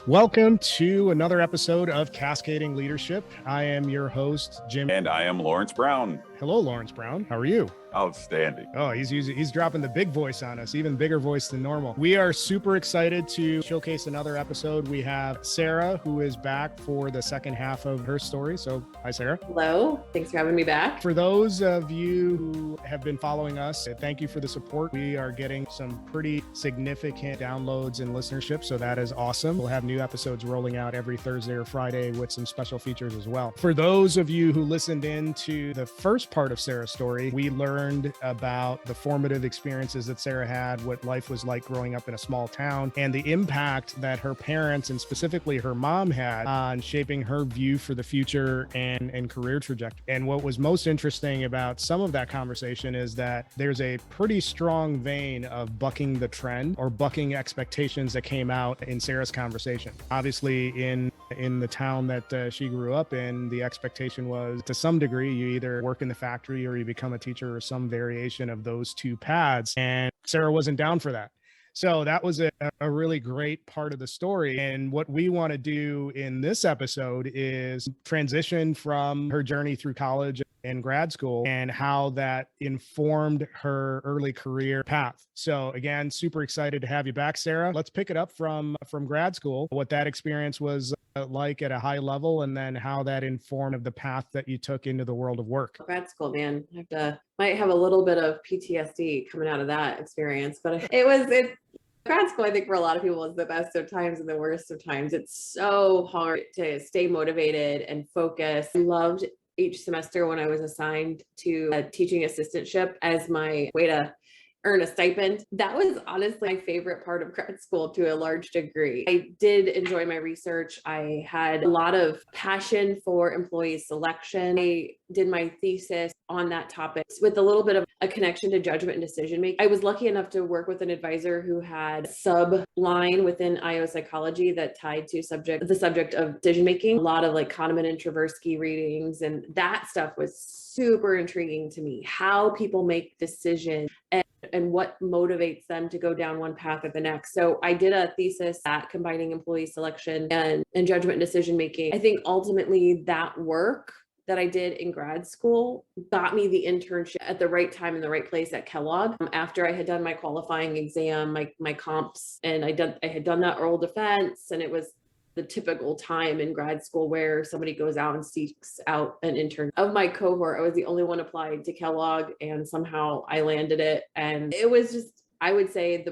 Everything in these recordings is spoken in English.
Welcome to another episode of Cascading Leadership. I am your host, Jim. And I am Lawrence Brown. Hello, Lawrence Brown. How are you? Outstanding. Oh, he's dropping the big voice on us, even bigger voice than normal. We are super excited to showcase another episode. We have Sarah, who is back for the second half of her story. So, hi, Sarah. Hello. Thanks for having me back. For those of you who have been following us, thank you for the support. We are getting some pretty significant downloads and listenership, so that is awesome. We'll have new episodes rolling out every Thursday or Friday with some special features as well. For those of you who listened in to the first part of Sarah's story, we learned about the formative experiences that Sarah had, what life was like growing up in a small town, and the impact that her parents and specifically her mom had on shaping her view for the future and career trajectory. And what was most interesting about some of that conversation is that there's a pretty strong vein of bucking the trend or bucking expectations that came out in Sarah's conversation. Obviously, in the town that she grew up in, the expectation was to some degree you either work in the factory or you become a teacher or some variation of those two paths. And Sarah wasn't down for that. So that was a really great part of the story. And what we want to do in this episode is transition from her journey through college and grad school and how that informed her early career path. So again, super excited to have you back, Sarah. Let's pick it up from grad school, what that experience was like at a high level, and then how that informed of the path that you took into the world of work. Grad school, man, might have a little bit of PTSD coming out of that experience, but grad school, I think for a lot of people is the best of times and the worst of times. It's so hard to stay motivated and focused. I loved each semester when I was assigned to a teaching assistantship as my way to earn a stipend. That was honestly my favorite part of grad school to a large degree. I did enjoy my research. I had a lot of passion for employee selection. I did my thesis on that topic with a little bit of a connection to judgment and decision making. I was lucky enough to work with an advisor who had a sub-line within IO psychology that tied to the subject of decision making. A lot of like Kahneman and Tversky readings, and that stuff was super intriguing to me. How people make decisions and what motivates them to go down one path or the next. So I did a thesis at combining employee selection and judgment and decision making. I think ultimately that work that I did in grad school got me the internship at the right time in the right place at Kellogg. After I had done my qualifying exam, my comps, and I had done that oral defense, and it was the typical time in grad school where somebody goes out and seeks out an intern. Of my cohort, I was the only one applied to Kellogg, and somehow I landed it. And it was just, I would say,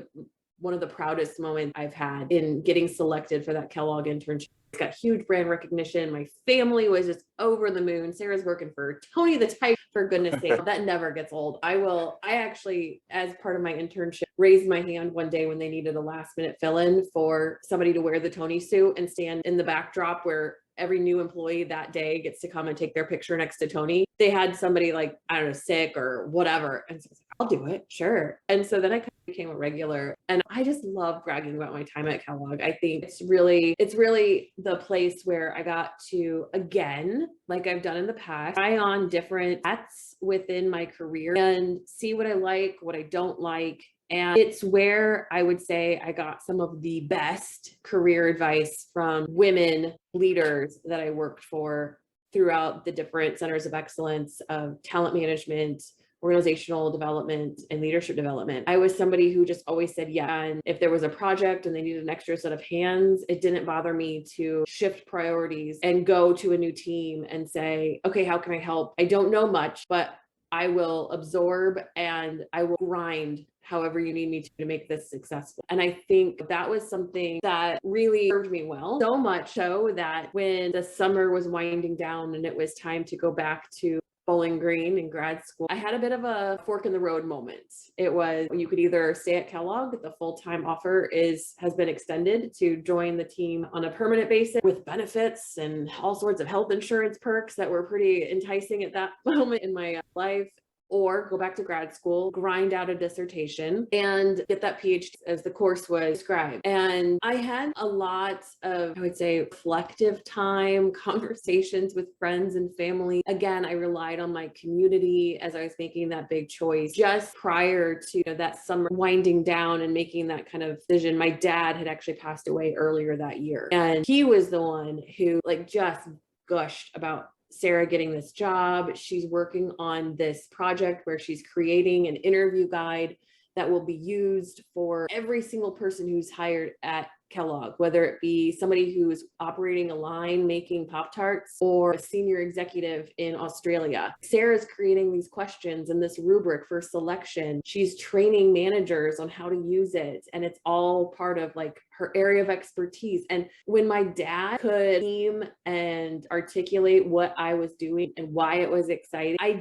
one of the proudest moments I've had in getting selected for that Kellogg internship. It's got huge brand recognition. My family was just over the moon. Sarah's working for Tony the Tiger, for goodness sake. That never gets old. I actually, as part of my internship, raised my hand one day when they needed a last minute fill-in for somebody to wear the Tony suit and stand in the backdrop where every new employee that day gets to come and take their picture next to Tony. They had somebody like, I don't know, sick or whatever. And so I was like, I'll do it. Sure. And so then I kind of became a regular, and I just love bragging about my time at Kellogg. I think it's really the place where I got to, again, like I've done in the past, try on different hats within my career and see what I like, what I don't like. And it's where I would say I got some of the best career advice from women leaders that I worked for throughout the different centers of excellence of talent management, organizational development, and leadership development. I was somebody who just always said yeah. And if there was a project and they needed an extra set of hands, it didn't bother me to shift priorities and go to a new team and say, okay, how can I help? I don't know much, but I will absorb and I will grind however you need me to make this successful. And I think that was something that really served me well, so much so that when the summer was winding down and it was time to go back to Bowling Green in grad school, I had a bit of a fork in the road moment. It was, you could either stay at Kellogg, the full-time offer has been extended to join the team on a permanent basis with benefits and all sorts of health insurance perks that were pretty enticing at that moment in my life. or go back to grad school, grind out a dissertation, and get that PhD as the course was described. And I had a lot of, I would say, reflective time, conversations with friends and family. Again, I relied on my community as I was making that big choice. Just prior to that summer winding down and making that kind of decision, my dad had actually passed away earlier that year. And he was the one who just gushed about Sarah getting this job. She's working on this project where she's creating an interview guide that will be used for every single person who's hired at Kellogg, whether it be somebody who's operating a line making Pop-Tarts or a senior executive in Australia. Sarah's creating these questions and this rubric for selection. She's training managers on how to use it. And it's all part of her area of expertise. And when my dad could theme and articulate what I was doing and why it was exciting, I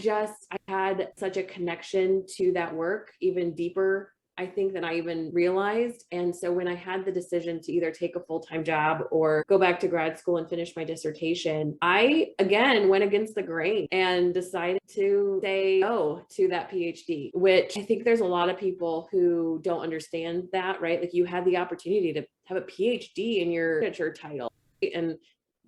had such a connection to that work, even deeper, I think, than I even realized. And so when I had the decision to either take a full-time job or go back to grad school and finish my dissertation, I again went against the grain and decided to say no to that PhD, which I think there's a lot of people who don't understand that, right? You had the opportunity to have a PhD in your signature title and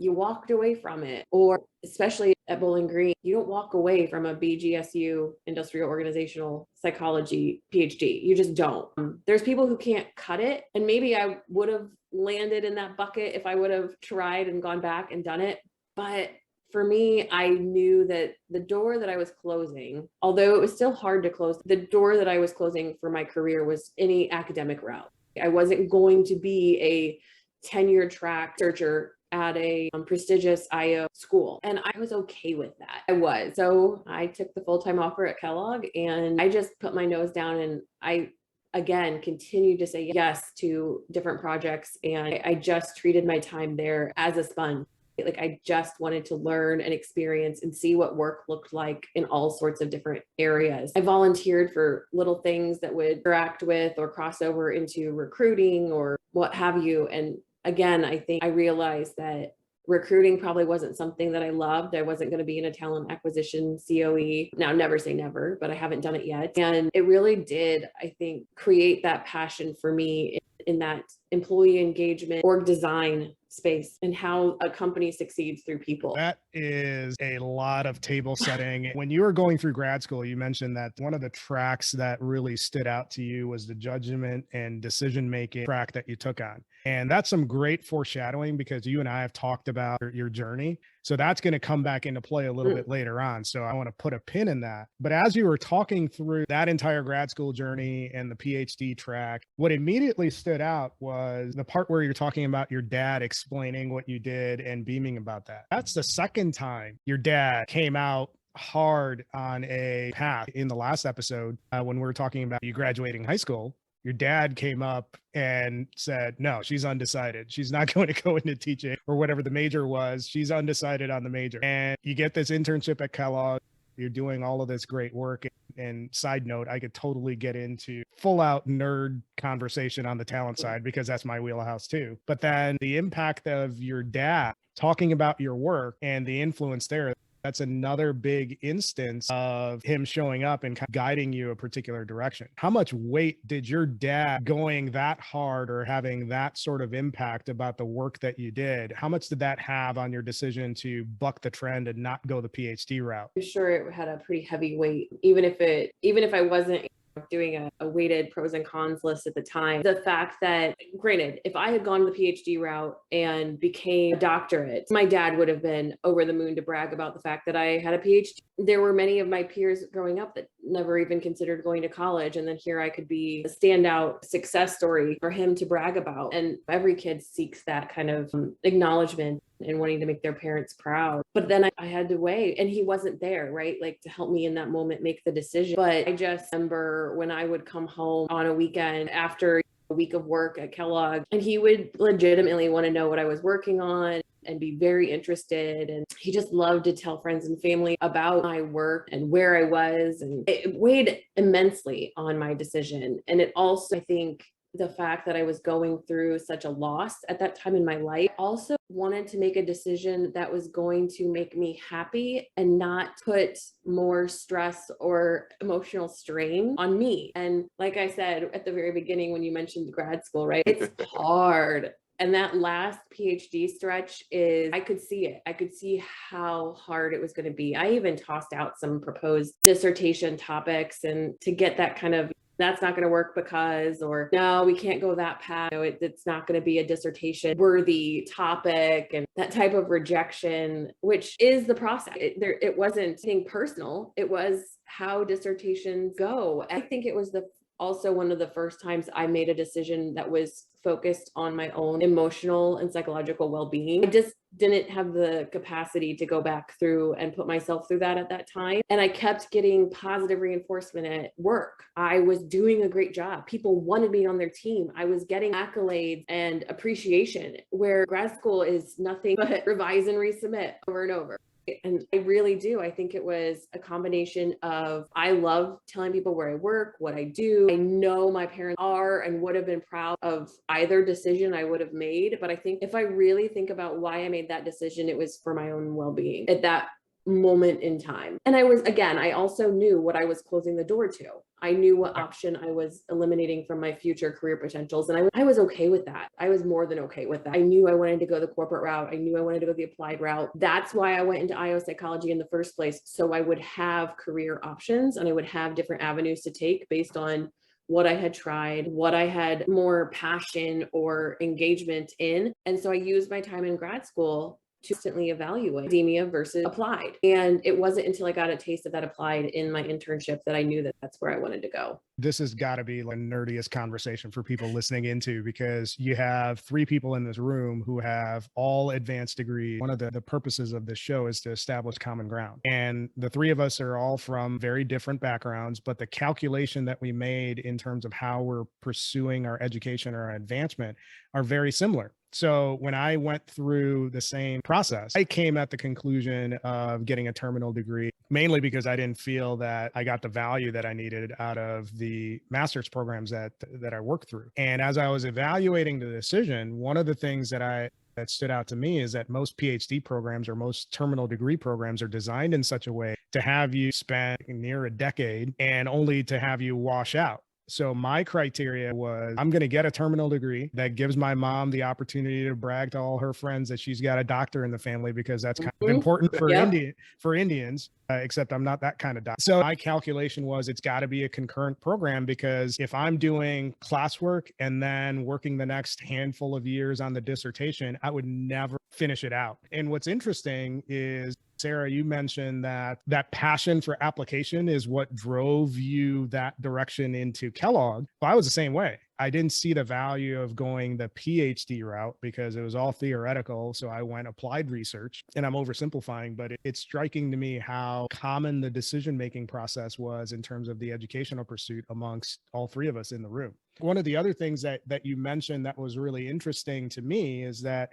you walked away from it. Or especially at Bowling Green, you don't walk away from a BGSU industrial organizational psychology PhD. You just don't. There's people who can't cut it. And maybe I would have landed in that bucket if I would have tried and gone back and done it. But for me, I knew that the door that I was closing, although it was still hard to close, the door that I was closing for my career was any academic route. I wasn't going to be a tenure track researcher at a prestigious IO school. And I was okay with that. I was. So I took the full-time offer at Kellogg and I just put my nose down and I, again, continued to say yes to different projects. And I just treated my time there as a sponge. I just wanted to learn and experience and see what work looked like in all sorts of different areas. I volunteered for little things that would interact with or cross over into recruiting or what have you. And again, I think I realized that recruiting probably wasn't something that I loved. I wasn't going to be in a talent acquisition COE. Now, never say never, but I haven't done it yet. And it really did, I think, create that passion for me in that employee engagement, org design space, and how a company succeeds through people. That is a lot of table setting. When you were going through grad school, you mentioned that one of the tracks that really stood out to you was the judgment and decision-making track that you took on. And that's some great foreshadowing because you and I have talked about your journey. So that's going to come back into play a little bit later on. So I want to put a pin in that. But as you were talking through that entire grad school journey and the PhD track, what immediately stood out was the part where you're talking about your dad explaining what you did and beaming about that. That's the second time your dad came out hard on a path. In the last episode, when we were talking about you graduating high school, your dad came up and said, no, she's undecided. She's not going to go into teaching or whatever the major was. She's undecided on the major. And you get this internship at Kellogg. You're doing all of this great work. And side note, I could totally get into full out nerd conversation on the talent side because that's my wheelhouse too. But then the impact of your dad talking about your work and the influence there, that's another big instance of him showing up and kind of guiding you a particular direction. How much weight did your dad going that hard or having that sort of impact about the work that you did? How much did that have on your decision to buck the trend and not go the PhD route? I'm sure it had a pretty heavy weight, even if I wasn't doing a weighted pros and cons list at the time. The fact that, granted, if I had gone the PhD route and became a doctorate, my dad would have been over the moon to brag about the fact that I had a PhD. There were many of my peers growing up that never even considered going to college. And then here I could be a standout success story for him to brag about. And every kid seeks that kind of acknowledgement and wanting to make their parents proud. But then I had to weigh, and he wasn't there, right? To help me in that moment make the decision. But I just remember when I would come home on a weekend after a week of work at Kellogg, and he would legitimately want to know what I was working on and be very interested. And he just loved to tell friends and family about my work and where I was. And it weighed immensely on my decision. And it also, I think, the fact that I was going through such a loss at that time in my life. I also wanted to make a decision that was going to make me happy and not put more stress or emotional strain on me. And like I said at the very beginning, when you mentioned grad school, right? It's hard. And that last PhD stretch I could see it. I could see how hard it was going to be. I even tossed out some proposed dissertation topics and to get that kind of, that's not going to work because, or no, we can't go that path. It's not going to be a dissertation worthy topic, and that type of rejection, which is the process. It wasn't anything personal. It was how dissertations go. I think it was also one of the first times I made a decision that was focused on my own emotional and psychological well-being. I just didn't have the capacity to go back through and put myself through that at that time. And I kept getting positive reinforcement at work. I was doing a great job. People wanted me on their team. I was getting accolades and appreciation, where grad school is nothing but revise and resubmit over and over. And I really do. I think it was a combination of, I love telling people where I work, what I do. I know my parents are and would have been proud of either decision I would have made. But I think if I really think about why I made that decision, it was for my own well-being at that moment in time. And I also knew what I was closing the door to. I knew what option I was eliminating from my future career potentials. And I was okay with that. I was more than okay with that. I knew I wanted to go the corporate route. I knew I wanted to go the applied route. That's why I went into IO psychology in the first place. So I would have career options and I would have different avenues to take based on what I had tried, what I had more passion or engagement in. And so I used my time in grad school to constantly evaluate academia versus applied. And it wasn't until I got a taste of that applied in my internship that I knew that that's where I wanted to go. This has got to be the nerdiest conversation for people listening into, because you have three people in this room who have all advanced degrees. One of the purposes of this show is to establish common ground. And the three of us are all from very different backgrounds, but the calculation that we made in terms of how we're pursuing our education or our advancement are very similar. So when I went through the same process, I came at the conclusion of getting a terminal degree, mainly because I didn't feel that I got the value that I needed out of the master's programs that I worked through. And as I was evaluating the decision, one of the things that stood out to me is that most PhD programs or most terminal degree programs are designed in such a way to have you spend near a decade and only to have you wash out. So my criteria was, I'm going to get a terminal degree that gives my mom the opportunity to brag to all her friends that she's got a doctor in the family, because that's kind of important for Indians, except I'm not that kind of doctor. So my calculation was, it's got to be a concurrent program, because if I'm doing classwork and then working the next handful of years on the dissertation, I would never finish it out. And what's interesting is, Sarah, you mentioned that passion for application is what drove you that direction into Kellogg. Well, I was the same way. I didn't see the value of going the PhD route because it was all theoretical. So I went applied research, and I'm oversimplifying, but it's striking to me how common the decision-making process was in terms of the educational pursuit amongst all three of us in the room. One of the other things that you mentioned that was really interesting to me is that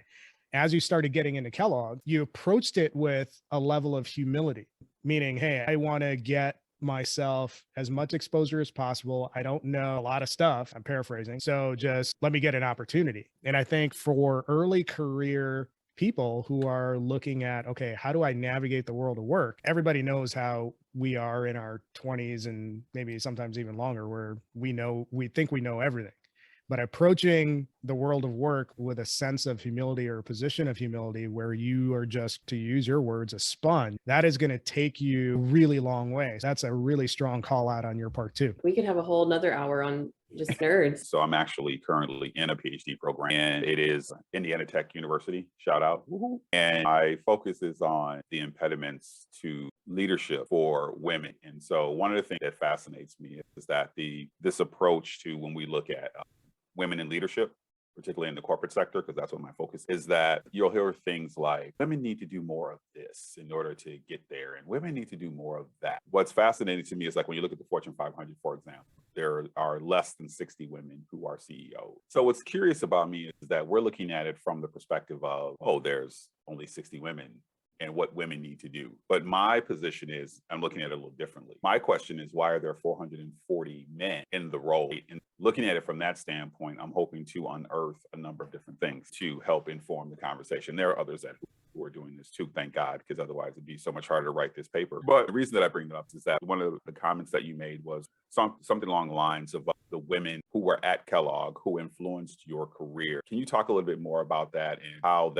as you started getting into Kellogg, you approached it with a level of humility, meaning, hey, I want to get myself as much exposure as possible. I don't know a lot of stuff. I'm paraphrasing. So just let me get an opportunity. And I think for early career people who are looking at, okay, how do I navigate the world of work? Everybody knows how we are in our 20s and maybe sometimes even longer, where we think we know everything. But approaching the world of work with a sense of humility or a position of humility where you are just, to use your words, a sponge, that is going to take you a really long way. That's a really strong call out on your part too. We could have a whole nother hour on just nerds. So I'm actually currently in a PhD program, and it is Indiana Tech University, shout out. Woo-hoo. And my focus is on the impediments to leadership for women. And so one of the things that fascinates me is that this approach to, when we look at women in leadership, particularly in the corporate sector, because that's what my focus is, that you'll hear things like, women need to do more of this in order to get there, and women need to do more of that. What's fascinating to me is, like, when you look at the Fortune 500, for example, there are less than 60 women who are CEOs. So what's curious about me is that we're looking at it from the perspective of, oh, there's only 60 women and what women need to do. But my position is, I'm looking at it a little differently. My question is, why are there 440 men in the role? And looking at it from that standpoint, I'm hoping to unearth a number of different things to help inform the conversation. There are others who are doing this too, thank God, because otherwise it'd be so much harder to write this paper. But the reason that I bring it up is that one of the comments that you made was something along the lines of the women who were at Kellogg who influenced your career. Can you talk a little bit more about that and how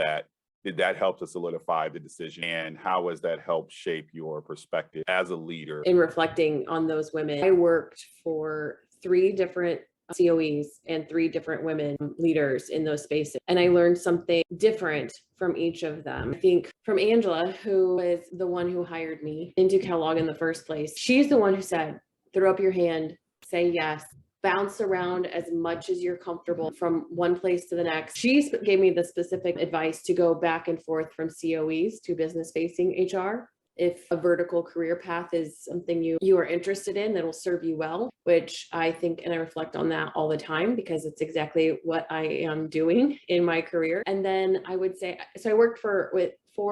did that help to solidify the decision, and how has that helped shape your perspective as a leader? In reflecting on those women, I worked for 3 different COEs and 3 different women leaders in those spaces. And I learned something different from each of them. I think from Angela, who is the one who hired me into Kellogg in the first place. She's the one who said, throw up your hand, say yes, bounce around as much as you're comfortable from one place to the next. She gave me the specific advice to go back and forth from COEs to business facing HR. If a vertical career path is something you are interested in, that'll serve you well, which I think, and I reflect on that all the time because it's exactly what I am doing in my career. And then I would say, so I worked for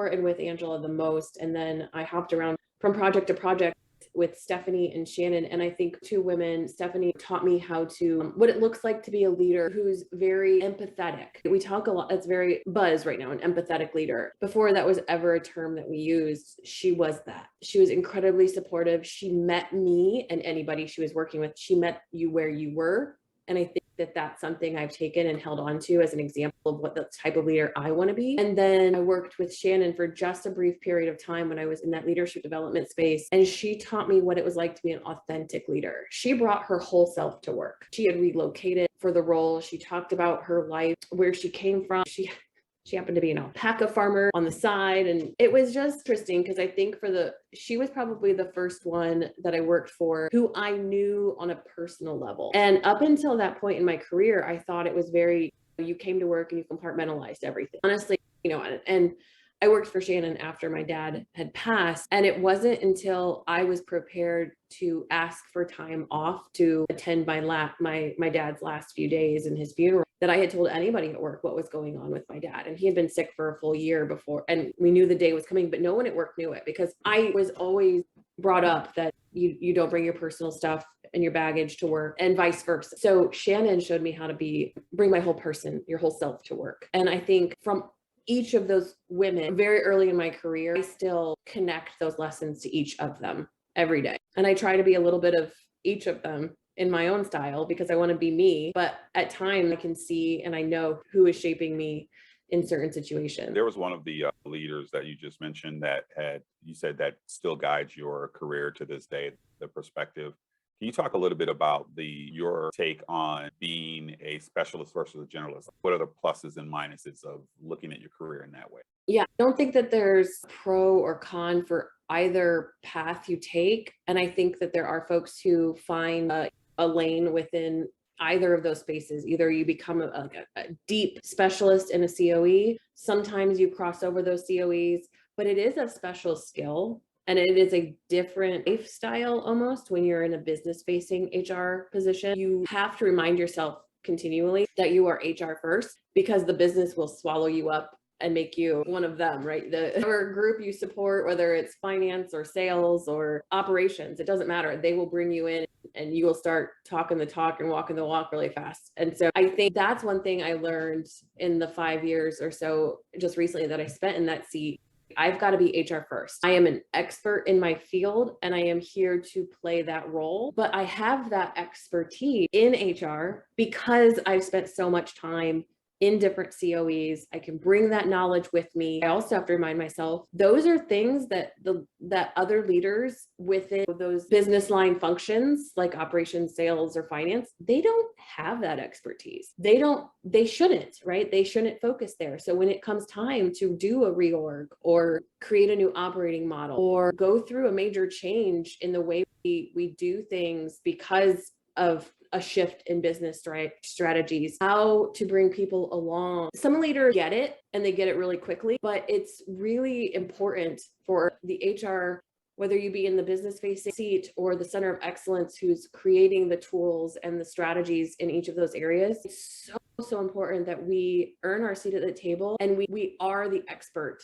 and with Angela the most, and then I hopped around from project to project with Stephanie and Shannon. And I think 2 women, Stephanie taught me what it looks like to be a leader who's very empathetic. We talk a lot, it's very buzz right now, an empathetic leader. Before that was ever a term that we used, she was that. She was incredibly supportive. She met me and anybody she was working with. She met you where you were. And I think that's something I've taken and held on to as an example of what the type of leader I want to be. And then I worked with Shannon for just a brief period of time when I was in that leadership development space. And she taught me what it was like to be an authentic leader. She brought her whole self to work. She had relocated for the role. She talked about her life, where she came from. She happened to be an alpaca farmer on the side. And it was just interesting because I think she was probably the first one that I worked for who I knew on a personal level. And up until that point in my career, I thought it was you came to work and you compartmentalized everything. Honestly, and I worked for Shannon after my dad had passed. And it wasn't until I was prepared to ask for time off to attend my dad's last few days in his funeral that I had told anybody at work what was going on with my dad. And he had been sick for a full year before, and we knew the day was coming, but no one at work knew it because I was always brought up that you don't bring your personal stuff and your baggage to work and vice versa. So Shannon showed me how to bring my whole person, your whole self to work. And I think from each of those women very early in my career, I still connect those lessons to each of them every day. And I try to be a little bit of each of them in my own style because I want to be me. But at times I can see and I know who is shaping me in certain situations. There was one of the leaders that you just mentioned you said that still guides your career to this day, the perspective. Can you talk a little bit about your take on being a specialist versus a generalist? What are the pluses and minuses of looking at your career in that way? Yeah, I don't think that there's pro or con for either path you take. And I think that there are folks who find a lane within either of those spaces. Either you become a deep specialist in a COE. Sometimes you cross over those COEs, but it is a special skill. And it is a different lifestyle almost when you're in a business facing HR position. You have to remind yourself continually that you are HR first because the business will swallow you up and make you one of them, right? Whatever group you support, whether it's finance or sales or operations, it doesn't matter. They will bring you in and you will start talking the talk and walking the walk really fast. And so I think that's one thing I learned in the 5 years or so just recently that I spent in that seat. I've got to be HR first. I am an expert in my field and I am here to play that role, but I have that expertise in HR because I've spent so much time in different COEs. I can bring that knowledge with me. I also have to remind myself, those are things that other leaders within those business line functions like operations, sales, or finance, they don't have that expertise. They shouldn't, right? They shouldn't focus there. So when it comes time to do a reorg or create a new operating model or go through a major change in the way we do things because of a shift in business strategies, how to bring people along. Some leaders get it and they get it really quickly, but it's really important for the HR, whether you be in the business facing seat or the center of excellence who's creating the tools and the strategies in each of those areas. It's so important that we earn our seat at the table and we are the expert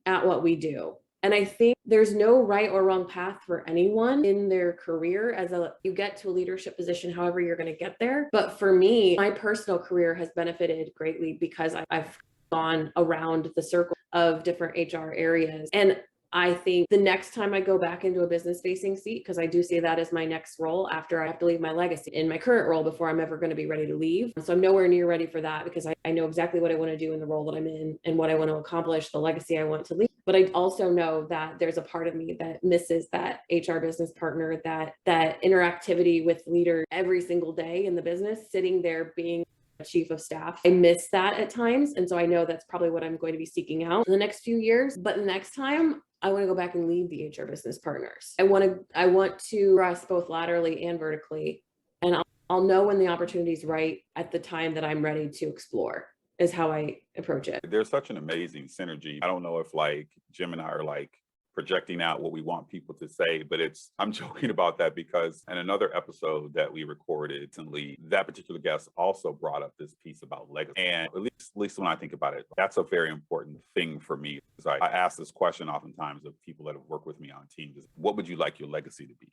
at what we do. And I think there's no right or wrong path for anyone in their career you get to a leadership position, however you're going to get there. But for me, my personal career has benefited greatly because I've gone around the circle of different HR areas. And I think the next time I go back into a business facing seat, because I do see that as my next role after I have to leave my legacy in my current role before I'm ever going to be ready to leave. So I'm nowhere near ready for that because I know exactly what I want to do in the role that I'm in and what I want to accomplish, the legacy I want to leave. But I also know that there's a part of me that misses that HR business partner, that interactivity with leaders every single day in the business, sitting there being chief of staff. I miss that at times. And so I know that's probably what I'm going to be seeking out in the next few years. But the next time I want to go back and lead the HR business partners. I want to progress both laterally and vertically. And I'll know when the opportunity is right at the time that I'm ready to explore is how I approach it. There's such an amazing synergy. I don't know if like Jim and I are like projecting out what we want people to say, but I'm joking about that because in another episode that we recorded recently, that particular guest also brought up this piece about legacy. And at least when I think about it, that's a very important thing for me. I ask this question oftentimes of people that have worked with me on teams, is what would you like your legacy to be?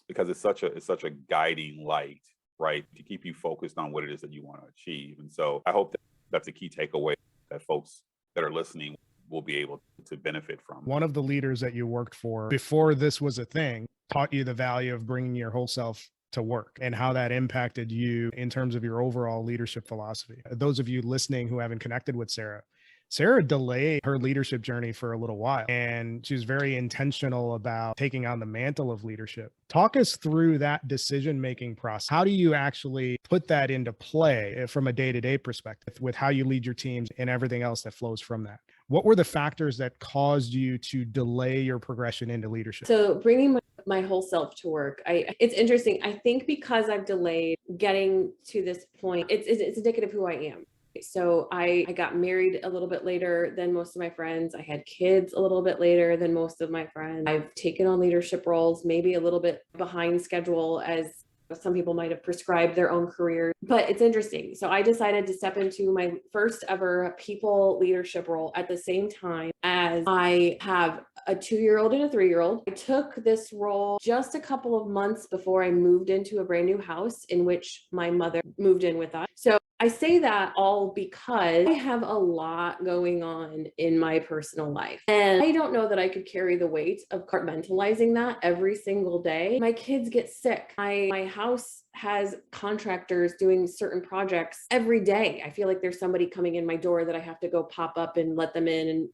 Because it's such a guiding light, right? To keep you focused on what it is that you want to achieve. And so I hope that's a key takeaway that folks that are listening will be able to benefit from. One of the leaders that you worked for before this was a thing taught you the value of bringing your whole self to work and how that impacted you in terms of your overall leadership philosophy. Those of you listening who haven't connected with Sarah delayed her leadership journey for a little while, and she was very intentional about taking on the mantle of leadership. Talk us through that decision-making process. How do you actually put that into play from a day-to-day perspective with how you lead your teams and everything else that flows from that? What were the factors that caused you to delay your progression into leadership? So bringing my whole self to work, it's interesting. I think because I've delayed getting to this point, it's indicative of who I am. So I got married a little bit later than most of my friends. I had kids a little bit later than most of my friends. I've taken on leadership roles, maybe a little bit behind schedule as some people might have prescribed their own career, but it's interesting. So I decided to step into my first ever people leadership role at the same time as I have a 2-year-old and a 3-year-old. I took this role just a couple of months before I moved into a brand new house in which my mother moved in with us. So I say that all because I have a lot going on in my personal life. And I don't know that I could carry the weight of compartmentalizing that every single day. My kids get sick. My house has contractors doing certain projects every day. I feel like there's somebody coming in my door that I have to go pop up and let them in and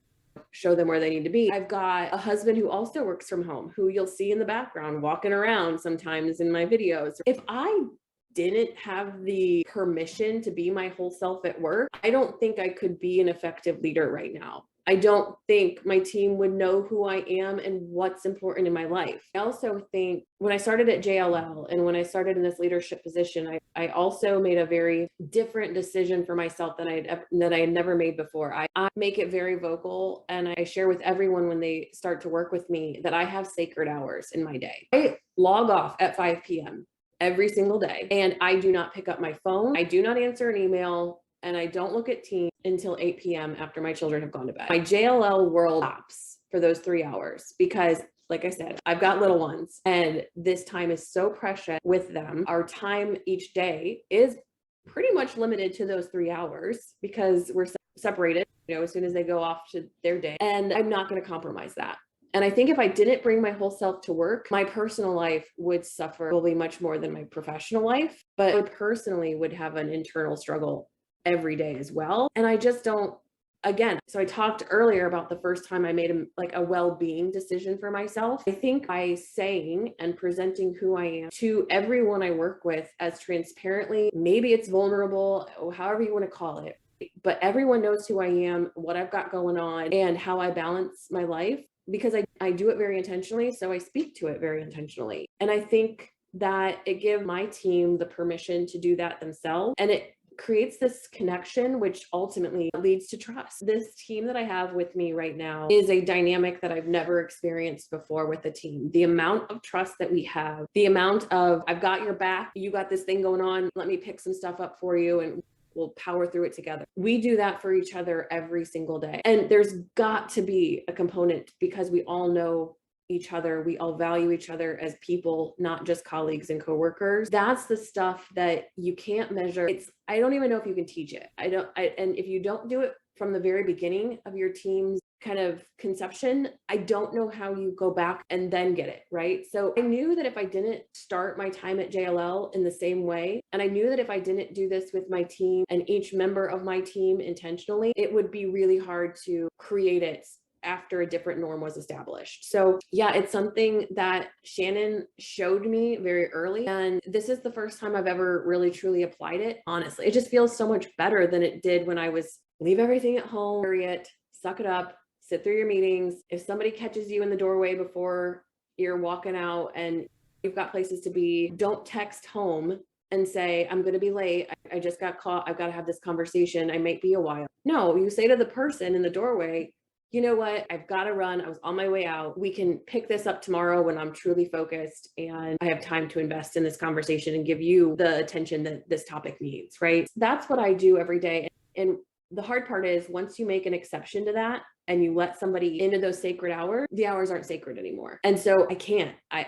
show them where they need to be. I've got a husband who also works from home, who you'll see in the background walking around sometimes in my videos. If I didn't have the permission to be my whole self at work, I don't think I could be an effective leader right now. I don't think my team would know who I am and what's important in my life. I also think when I started at JLL and when I started in this leadership position, I also made a very different decision for myself that I had never made before. I make it very vocal, and I share with everyone when they start to work with me that I have sacred hours in my day. I log off at 5 p.m. every single day, and I do not pick up my phone. I do not answer an email, and I don't look at Teams until 8 p.m. after my children have gone to bed. My JLL world stops for those 3 hours because, like I said, I've got little ones, and this time is so precious with them. Our time each day is pretty much limited to those 3 hours because we're separated, as soon as they go off to their day, and I'm not going to compromise that. And I think if I didn't bring my whole self to work, my personal life would suffer probably much more than my professional life, but I personally would have an internal struggle every day as well. And I just don't, again, so I talked earlier about the first time I made a well-being decision for myself. I think by saying and presenting who I am to everyone I work with as transparently, maybe it's vulnerable, however you want to call it, but everyone knows who I am, what I've got going on, and how I balance my life, because I do it very intentionally. So I speak to it very intentionally. And I think that it gives my team the permission to do that themselves. And it creates this connection, which ultimately leads to trust. This team that I have with me right now is a dynamic that I've never experienced before with a team. The amount of trust that we have, the amount of, I've got your back, you got this thing going on, let me pick some stuff up for you. And we'll power through it together. We do that for each other every single day. And there's got to be a component because we all know each other. We all value each other as people, not just colleagues and coworkers. That's the stuff that you can't measure. I don't even know if you can teach it. And if you don't do it from the very beginning of your team's kind of conception, I don't know how you go back and then get it, right? So I knew that if I didn't start my time at JLL in the same way, and I knew that if I didn't do this with my team and each member of my team intentionally, it would be really hard to create it after a different norm was established. So yeah, it's something that Shannon showed me very early. And this is the first time I've ever really truly applied it. Honestly, it just feels so much better than it did when I was leave everything at home, bury it, suck it up, sit through your meetings. If somebody catches you in the doorway before you're walking out and you've got places to be, don't text home and say, I'm going to be late. I just got caught. I've got to have this conversation. I might be a while. No, you say to the person in the doorway, you know what? I've got to run. I was on my way out. We can pick this up tomorrow when I'm truly focused and I have time to invest in this conversation and give you the attention that this topic needs, right? That's what I do every day. And the hard part is once you make an exception to that and you let somebody into those sacred hours, the hours aren't sacred anymore. And so I can't, I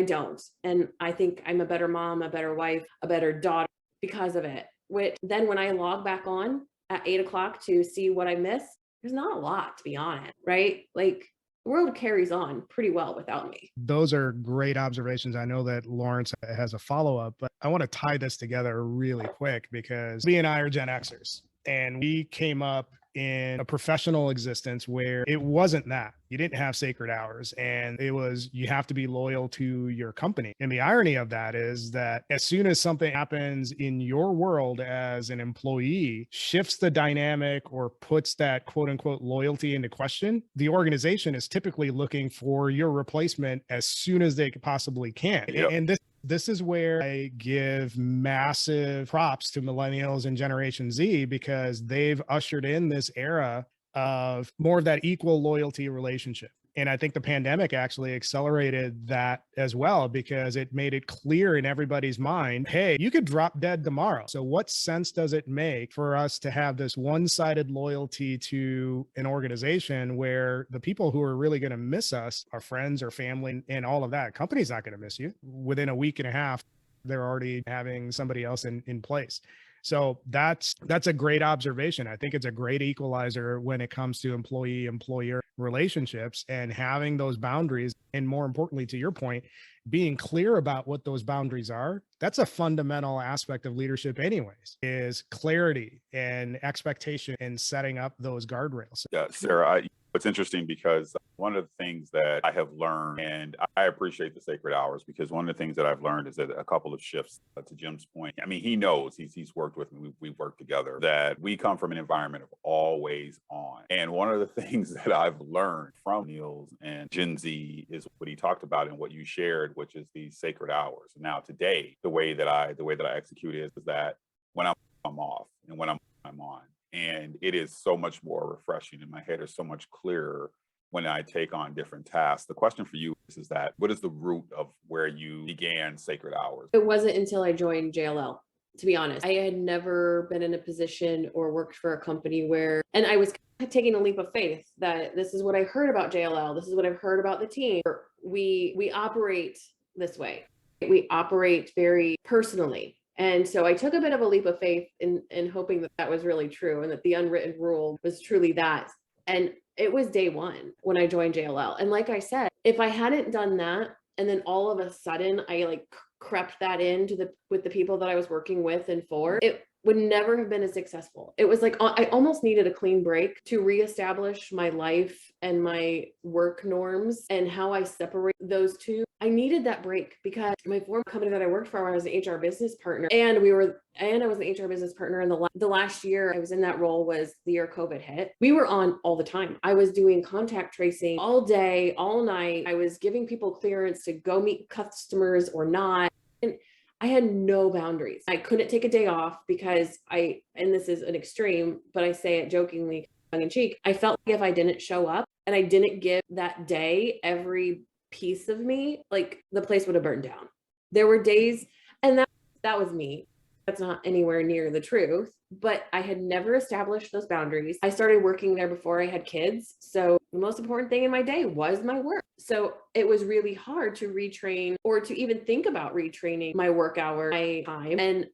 don't. And I think I'm a better mom, a better wife, a better daughter because of it. Which then when I log back on at 8 o'clock to see what I missed, there's not a lot, to be honest, right? Like the world carries on pretty well without me. Those are great observations. I know that Lawrence has a follow-up, but I want to tie this together really quick because we and I are Gen Xers and we came up in a professional existence where it wasn't that. You didn't have sacred hours and it was, you have to be loyal to your company. And the irony of that is that as soon as something happens in your world as an employee, shifts the dynamic or puts that quote unquote loyalty into question, the organization is typically looking for your replacement as soon as they possibly can. Yep. And this is where I give massive props to millennials and Generation Z because they've ushered in this era of more of that equal loyalty relationship. And I think the pandemic actually accelerated that as well because it made it clear in everybody's mind, hey, you could drop dead tomorrow. So what sense does it make for us to have this one-sided loyalty to an organization where the people who are really going to miss us are friends or family and all of that? Company's not going to miss you. Within a week and a half, they're already having somebody else in place. So that's a great observation. I think it's a great equalizer when it comes to employee-employer relationships and having those boundaries. And more importantly, to your point, being clear about what those boundaries are. That's a fundamental aspect of leadership anyways, is clarity and expectation and setting up those guardrails. Yeah, Sarah, it's interesting because one of the things that I have learned, and I appreciate the sacred hours, because one of the things that I've learned is that a couple of shifts to Jim's point. I mean, he knows, he's worked with me, we've worked together, that we come from an environment of always on. And one of the things that I've learned from Niels and Gen Z is what he talked about and what you shared, which is these sacred hours. Now today, the way that I execute is that when I'm off and when I'm on. And it is so much more refreshing and my head is so much clearer when I take on different tasks. The question for you is that what is the root of where you began sacred hours? It wasn't until I joined JLL, to be honest. I had never been in a position or worked for a company where, and I was taking a leap of faith that this is what I heard about JLL. This is what I've heard about the team. We operate this way. We operate very personally. And so I took a bit of a leap of faith in hoping that that was really true and that the unwritten rule was truly that. And it was day one when I joined JLL. And like I said, if I hadn't done that, and then all of a sudden I like crept that into with the people that I was working with and for, it would never have been as successful. It was like, I almost needed a clean break to reestablish my life and my work norms and how I separate those two. I needed that break because my former company that I worked for, I was an HR business partner and I was an HR business partner. And the last year I was in that role was the year COVID hit. We were on all the time. I was doing contact tracing all day, all night. I was giving people clearance to go meet customers or not. And I had no boundaries. I couldn't take a day off because and this is an extreme, but I say it jokingly, tongue in cheek, I felt like if I didn't show up and I didn't give that day every piece of me, like the place would have burned down. There were days, and that was me. That's not anywhere near the truth, but I had never established those boundaries. I started working there before I had kids. So the most important thing in my day was my work. So it was really hard to retrain or to even think about retraining my work hour, my time. And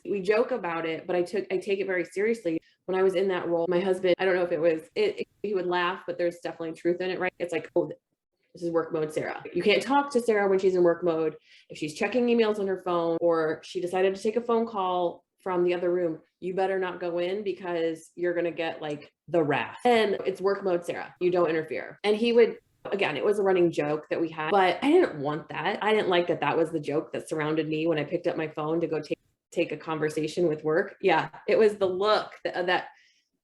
we joke about it, but I take it very seriously. When I was in that role, my husband, I don't know if he would laugh, but there's definitely truth in it, right? It's like, oh, this is work mode Sarah. You can't talk to Sarah when she's in work mode. If she's checking emails on her phone or she decided to take a phone call from the other room, you better not go in because you're going to get like the wrath. And it's work mode Sarah. You don't interfere. And he would, again, it was a running joke that we had, but I didn't want that. I didn't like that was the joke that surrounded me when I picked up my phone to go take a conversation with work. Yeah, it was the look that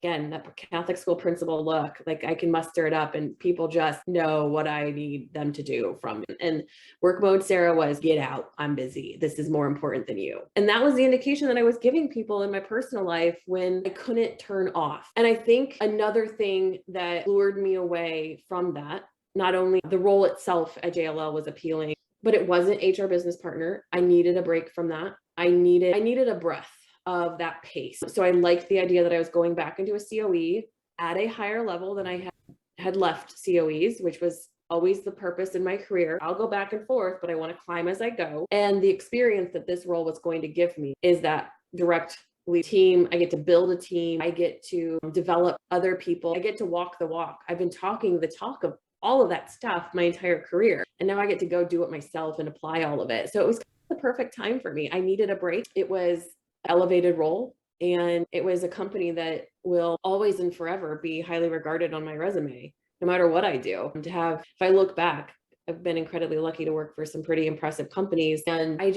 again, that Catholic school principal look, like I can muster it up and people just know what I need them to do from me. And work mode Sarah was, get out, I'm busy. This is more important than you. And that was the indication that I was giving people in my personal life when I couldn't turn off. And I think another thing that lured me away from that, not only the role itself at JLL was appealing, but it wasn't HR business partner. I needed a break from that. I needed a breath of that pace. So I liked the idea that I was going back into a COE at a higher level than I had left COEs, which was always the purpose in my career. I'll go back and forth, but I want to climb as I go. And the experience that this role was going to give me is that direct lead team. I get to build a team. I get to develop other people. I get to walk the walk. I've been talking the talk of all of that stuff my entire career. And now I get to go do it myself and apply all of it. So it was the perfect time for me. I needed a break. It was elevated role. And it was a company that will always and forever be highly regarded on my resume, no matter what I do. If I look back, I've been incredibly lucky to work for some pretty impressive companies. And I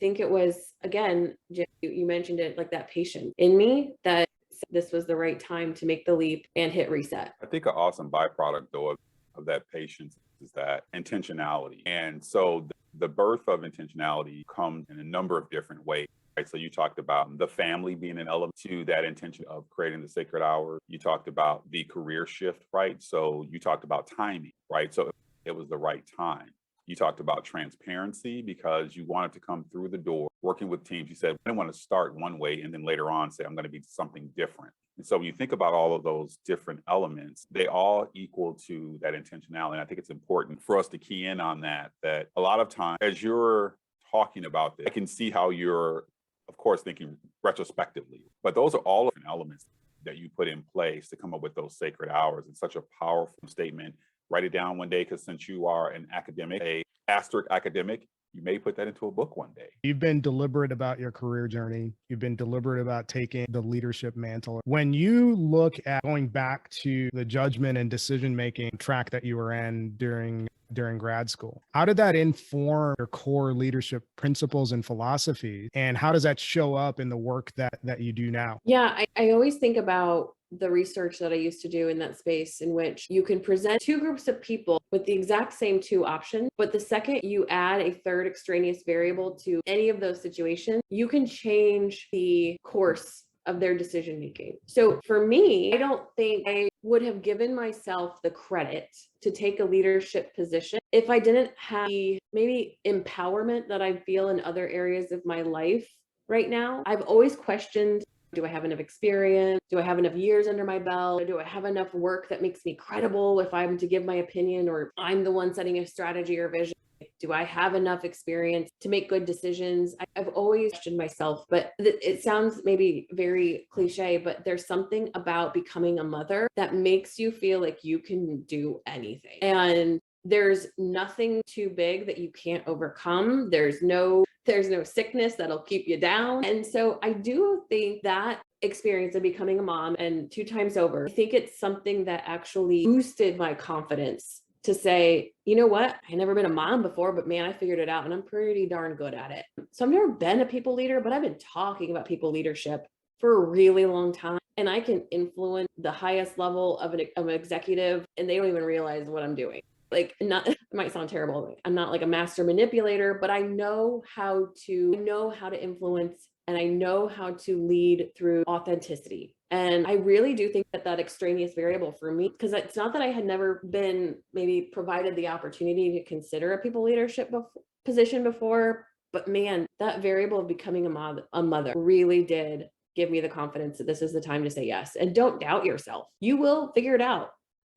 think it was, again, Jim, you mentioned it, like that patience in me that this was the right time to make the leap and hit reset. I think an awesome byproduct, though, of that patience is that intentionality. And so the birth of intentionality comes in a number of different ways. Right. So you talked about the family being an element to that intention of creating the sacred hour. You talked about the career shift, right? So you talked about timing, right? So it was the right time. You talked about transparency because you wanted to come through the door working with teams. You said, I didn't want to start one way and then later on say, I'm going to be something different. And so when you think about all of those different elements, they all equal to that intentionality. And I think it's important for us to key in on that a lot of times as you're talking about this, I can see how you're, of course, thinking retrospectively, but those are all different elements that you put in place to come up with those sacred hours. It's such a powerful statement. Write it down one day, because since you are an academic, a asterisk academic, you may put that into a book one day. You've been deliberate about your career journey. You've been deliberate about taking the leadership mantle. When you look at going back to the judgment and decision-making track that you were in during grad school, how did that inform your core leadership principles and philosophy? And how does that show up in the work that you do now? Yeah, I always think about the research that I used to do in that space, in which you can present two groups of people with the exact same two options, but the second you add a third extraneous variable to any of those situations, you can change the course of their decision making. So for me, I don't think I would have given myself the credit to take a leadership position if I didn't have the maybe empowerment that I feel in other areas of my life right now. I've always questioned, do I have enough experience? Do I have enough years under my belt? Do I have enough work that makes me credible if I'm to give my opinion, or I'm the one setting a strategy or vision? Do I have enough experience to make good decisions? I've always questioned myself, but it sounds maybe very cliche, but there's something about becoming a mother that makes you feel like you can do anything. And there's nothing too big that you can't overcome. There's no sickness that'll keep you down. And so I do think that experience of becoming a mom, and 2 times over, I think it's something that actually boosted my confidence to say, you know what? I've never been a mom before, but man, I figured it out and I'm pretty darn good at it. So I've never been a people leader, but I've been talking about people leadership for a really long time. And I can influence the highest level of an executive, and they don't even realize what I'm doing. Like, it might sound terrible. I'm not like a master manipulator, but I know how to influence, and I know how to lead through authenticity. And I really do think that extraneous variable for me, because it's not that I had never been maybe provided the opportunity to consider a people leadership position before, But man, that variable of becoming a mother really did give me the confidence that this is the time to say yes. And don't doubt yourself. You will figure it out.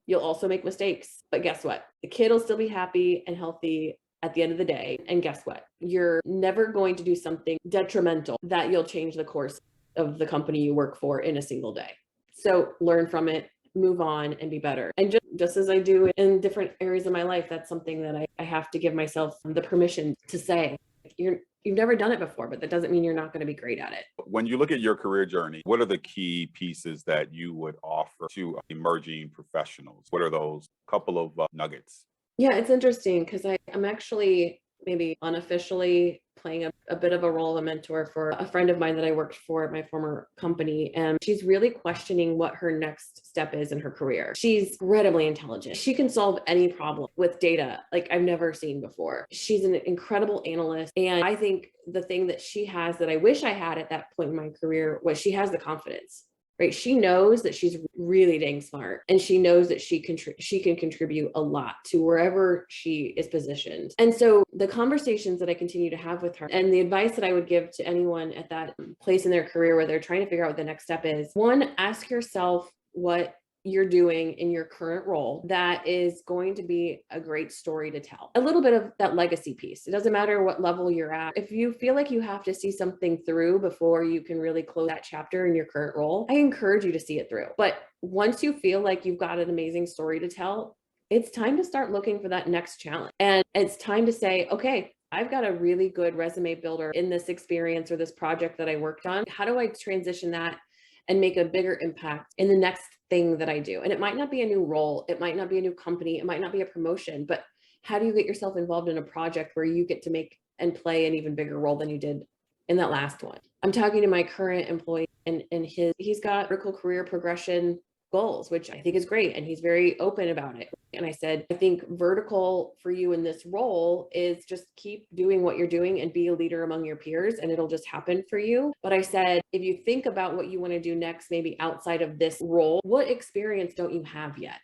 You'll also make mistakes. But guess what? The kid will still be happy and healthy at the end of the day. And guess what? You're never going to do something detrimental that you'll change the course of the company you work for in a single day. So learn from it, move on, and be better. And just as I do in different areas of my life, that's something that I have to give myself the permission to say. You've never done it before, but that doesn't mean you're not going to be great at it. When you look at your career journey, what are the key pieces that you would offer to emerging professionals? What are those couple of nuggets? Yeah, it's interesting because I'm actually maybe unofficially playing a bit of a role of a mentor for a friend of mine that I worked for at my former company. And she's really questioning what her next step is in her career. She's incredibly intelligent. She can solve any problem with data like I've never seen before. She's an incredible analyst. And I think the thing that she has that I wish I had at that point in my career was she has the confidence. Right. She knows that she's really dang smart, and she knows that she can contribute a lot to wherever she is positioned. And so the conversations that I continue to have with her and the advice that I would give to anyone at that place in their career where they're trying to figure out what the next step is, one, ask yourself what you're doing in your current role that is going to be a great story to tell. A little bit of that legacy piece. It doesn't matter what level you're at. If you feel like you have to see something through before you can really close that chapter in your current role, I encourage you to see it through. But once you feel like you've got an amazing story to tell, it's time to start looking for that next challenge. And it's time to say, okay, I've got a really good resume builder in this experience or this project that I worked on. How do I transition that and make a bigger impact in the next thing that I do? And it might not be a new role. It might not be a new company. It might not be a promotion, but how do you get yourself involved in a project where you get to make and play an even bigger role than you did in that last one? I'm talking to my current employee and he's got vertical career progression goals, which I think is great. And he's very open about it. And I said, I think vertical for you in this role is just keep doing what you're doing and be a leader among your peers, and it'll just happen for you. But I said, if you think about what you want to do next, maybe outside of this role, what experience don't you have yet?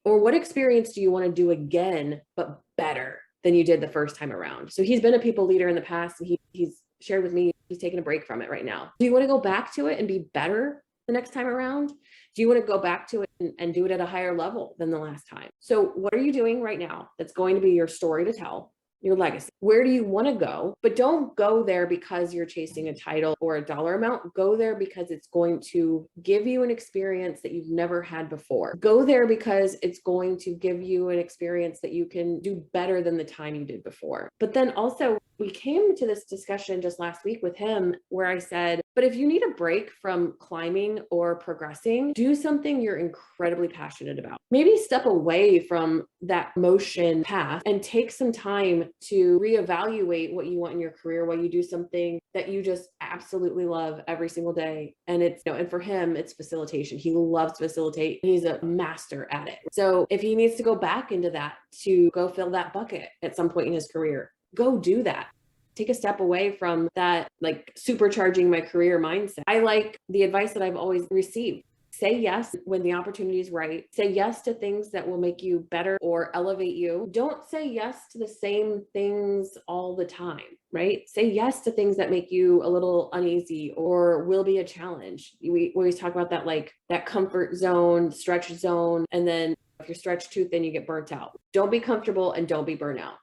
Or what experience do you want to do again, but better than you did the first time around? So he's been a people leader in the past, and he's shared with me, he's taking a break from it right now. Do you want to go back to it and be better the next time around? Do you want to go back to it and do it at a higher level than the last time? So what are you doing right now that's going to be your story to tell, your legacy? Where do you want to go? But don't go there because you're chasing a title or a dollar amount. Go there because it's going to give you an experience that you've never had before. Go there because it's going to give you an experience that you can do better than the time you did before. But then also, we came to this discussion just last week with him where I said, but if you need a break from climbing or progressing, do something you're incredibly passionate about. Maybe step away from that motion path and take some time to reevaluate what you want in your career while you do something that you just absolutely love every single day. And it's, and for him, it's facilitation. He loves to facilitate. He's a master at it. So if he needs to go back into that to go fill that bucket at some point in his career, go do that. Take a step away from that, like supercharging my career mindset. I like the advice that I've always received. Say yes when the opportunity is right. Say yes to things that will make you better or elevate you. Don't say yes to the same things all the time, right? Say yes to things that make you a little uneasy or will be a challenge. We always talk about that, like that comfort zone, stretch zone. And then if you're stretched too thin, you get burnt out. Don't be comfortable and don't be burnt out,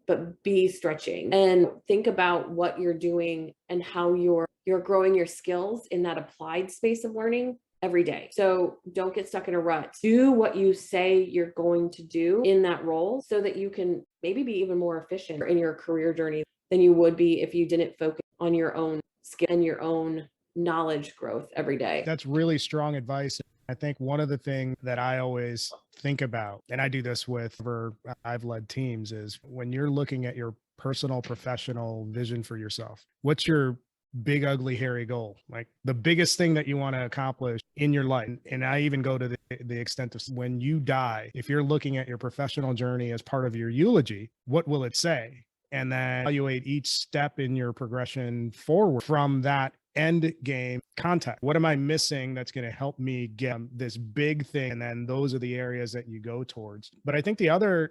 but be stretching and think about what you're doing and how you're growing your skills in that applied space of learning every day. So don't get stuck in a rut. Do what you say you're going to do in that role so that you can maybe be even more efficient in your career journey than you would be if you didn't focus on your own skill and your own knowledge growth every day. That's really strong advice. I think one of the things that I always think about, and I do this with where I've led teams, is when you're looking at your personal, professional vision for yourself, what's your big, ugly, hairy goal? Like the biggest thing that you want to accomplish in your life. And I even go to the extent of when you die, if you're looking at your professional journey as part of your eulogy, what will it say? And then evaluate each step in your progression forward from that end game contact. What am I missing that's going to help me get this big thing? And then those are the areas that you go towards. But I think the other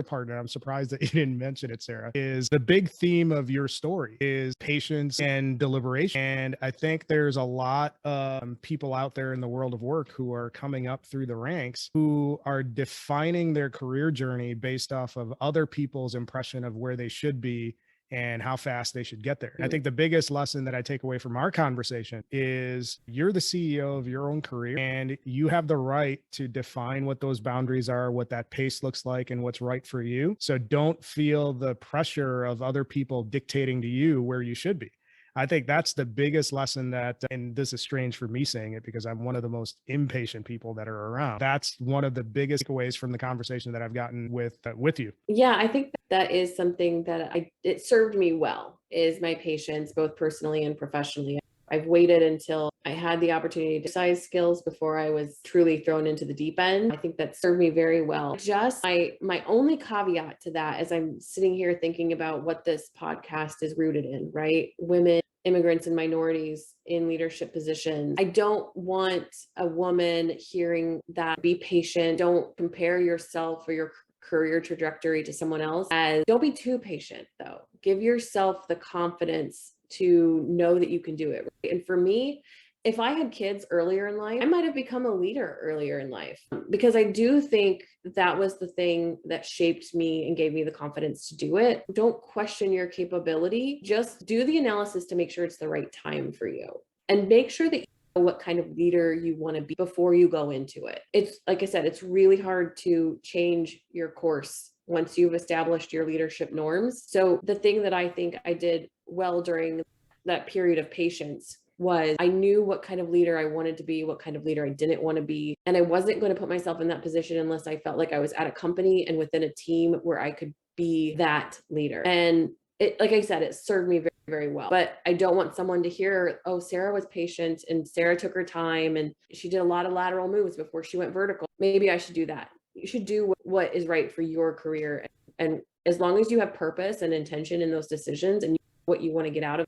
part, and I'm surprised that you didn't mention it, Sarah, is the big theme of your story is patience and deliberation. And I think there's a lot of people out there in the world of work who are coming up through the ranks who are defining their career journey based off of other people's impression of where they should be and how fast they should get there. I think the biggest lesson that I take away from our conversation is you're the CEO of your own career and you have the right to define what those boundaries are, what that pace looks like, and what's right for you. So don't feel the pressure of other people dictating to you where you should be. I think that's the biggest lesson that, and this is strange for me saying it because I'm one of the most impatient people that are around. That's one of the biggest takeaways from the conversation that I've gotten with you. Yeah, I think that is something that it served me well, is my patience, both personally and professionally. I've waited until I had the opportunity to exercise skills before I was truly thrown into the deep end. I think that served me very well. Just my only caveat to that, as I'm sitting here thinking about what this podcast is rooted in, right? Women, immigrants, and minorities in leadership positions. I don't want a woman hearing that be patient, don't compare yourself or your career trajectory to someone else. As don't be too patient though. Give yourself the confidence to know that you can do it. Right? And for me, if I had kids earlier in life, I might have become a leader earlier in life because I do think that was the thing that shaped me and gave me the confidence to do it. Don't question your capability. Just do the analysis to make sure it's the right time for you and make sure that you know what kind of leader you want to be before you go into it. It's like I said, it's really hard to change your course once you've established your leadership norms. So the thing that I think I did well during that period of patience was I knew what kind of leader I wanted to be, what kind of leader I didn't want to be. And I wasn't going to put myself in that position unless I felt like I was at a company and within a team where I could be that leader. And it, like I said, it served me very, very well. But I don't want someone to hear, oh, Sarah was patient and Sarah took her time and she did a lot of lateral moves before she went vertical. Maybe I should do that. You should do what is right for your career. And as long as you have purpose and intention in those decisions and what you want to get out of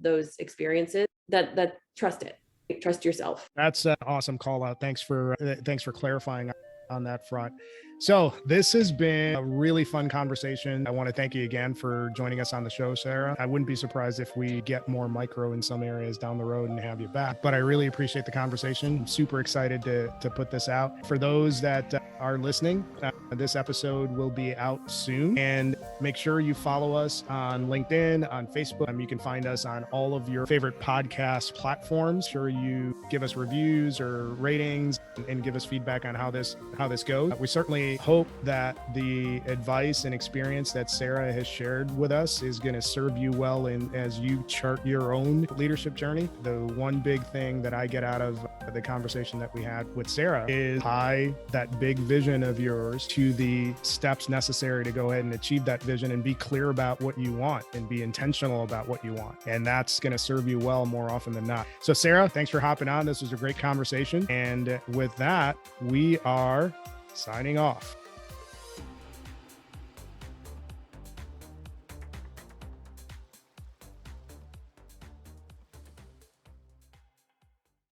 those experiences, that trust it. Trust yourself. That's an awesome call out. Thanks for clarifying on that front. So this has been a really fun conversation. I want to thank you again for joining us on the show, Sarah. I wouldn't be surprised if we get more micro in some areas down the road and have you back, but I really appreciate the conversation. I'm super excited to put this out. For those that are listening, this episode will be out soon, and make sure you follow us on LinkedIn, on Facebook. You can find us on all of your favorite podcast platforms. Sure, you give us reviews or ratings and give us feedback on how this goes. We certainly hope that the advice and experience that Sarah has shared with us is going to serve you well as you chart your own leadership journey. The one big thing that I get out of the conversation that we had with Sarah is tie that big vision of yours to the steps necessary to go ahead and achieve that vision and be clear about what you want and be intentional about what you want. And that's going to serve you well more often than not. So Sarah, thanks for hopping on. This was a great conversation. And with that, we are signing off.